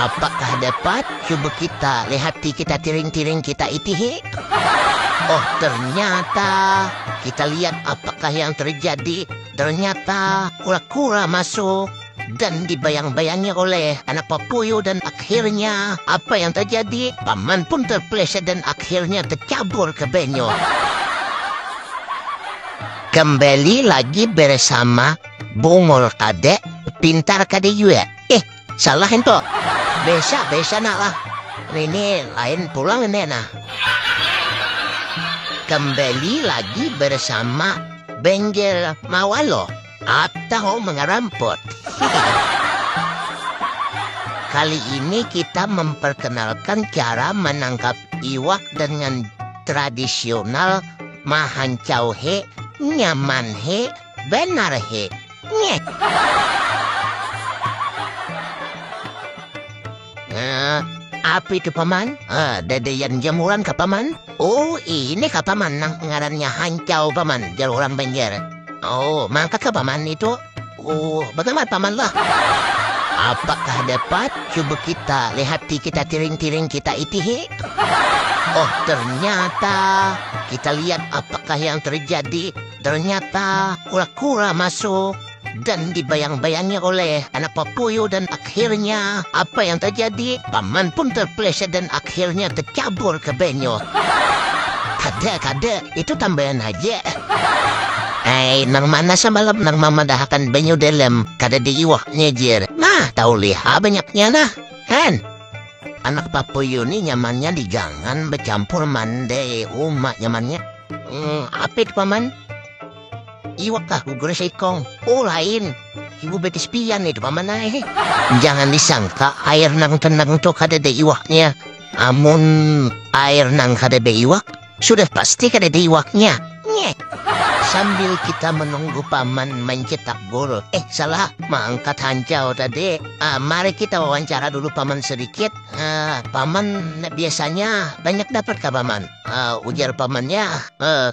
Apakah dapat? Coba kita lihat kita tiring-tiring kita itihi. Oh, ternyata kita lihat apakah yang terjadi. Ternyata kura-kura masuk dan dibayang-bayangi oleh anak Papuyo, dan akhirnya apa yang terjadi? Paman pun terpeleset dan akhirnya tercabur ke benyo. Kembali lagi bersama Bungol Kadek, pintar kadek juga. Salah itu. Besa nak lah. Ini lain pulang ini nah. Kembali lagi bersama Benjel Mawalo atau mengerampot. Kali ini kita memperkenalkan cara menangkap iwak dengan tradisional mahancau he, nyaman he, benar he. Nyet. Apa itu paman? Dedeyan jamuran ka paman? Oh, ini ka paman nang ngarannya hancau paman, jaluran Benjer. Oh, mangkat ka paman itu? Oh, bagaimana paman lah? Apakah dapat? Coba kita lihat kita tiring-tiring kita itihi. Oh, ternyata kita lihat apakah yang terjadi. Ternyata kura-kura masuk dan dibayang-bayangi oleh anak Papuyo, dan akhirnya apa yang terjadi? Paman pun terpeleset dan akhirnya tercabur ke benyo. Kada, itu tambahan aja. Nang mana semalam nang mamadahakan benyo dalam kada diiwaknya jir. Nah, tahu lihat banyaknya nah. Kan? Anak Papuyo ni nyamannya digangan bercampur mande umak nyamannya. Apa itu paman? Iwak kah gugur sekong? Oh, lain. Ibu betis pian itu paman ay. Jangan disangka air nang tenang to kada de iwaknya. Amun air nang kada de iwak, sudah pasti kada de iwaknya. Nyeh. Sambil kita menunggu paman mencetak gol. Salah, mengangkat hancau tadi. Mari kita wawancara dulu paman sedikit. Paman biasanya banyak dapat kah paman? Ujar pamannya,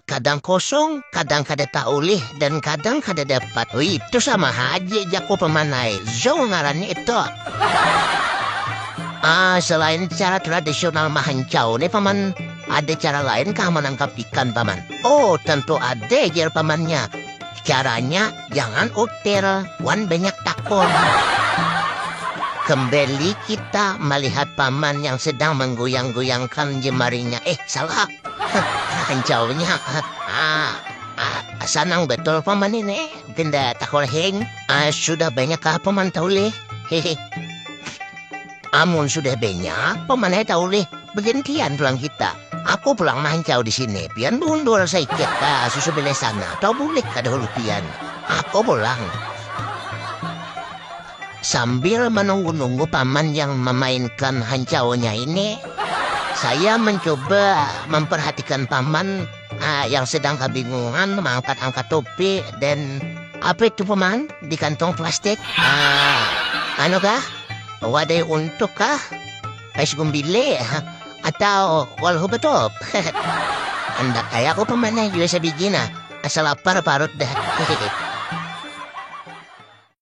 kadang kosong, kadang kada taulih, dan kadang kada dapat. Oh, itu sama aja jako pamanai. Zong ngarannya itu. Selain cara tradisional mahancau nih paman, ada cara lain kah menangkap ikan paman? Oh, tentu ada jar pamannya. Caranya jangan util, wan banyak takon. Kembali kita melihat paman yang sedang menggoyang-goyangkan jemarinya. Salah. Hancaunya. Sanang betul paman ini. Tidak takol heng. Sudah banyak kah paman tahu hehe. Amun sudah banyak, paman tahu bergantian pulang kita. Aku pulang mahancau di sini. Pian mundur sedikit ke susu beli sana. Tahu boleh kada hulu pian. Aku pulang. Sambil menunggu-nunggu paman yang memainkan hancaunya ini, saya mencoba memperhatikan paman yang sedang kebingungan mengangkat-angkat topi. Dan apa itu paman di kantong plastik? Anu kah? Wadah untuk kah? Ais gumbile? Atau walau betul? Anda kayak aku pamannya juga sebegini. Asal lapar parut dah.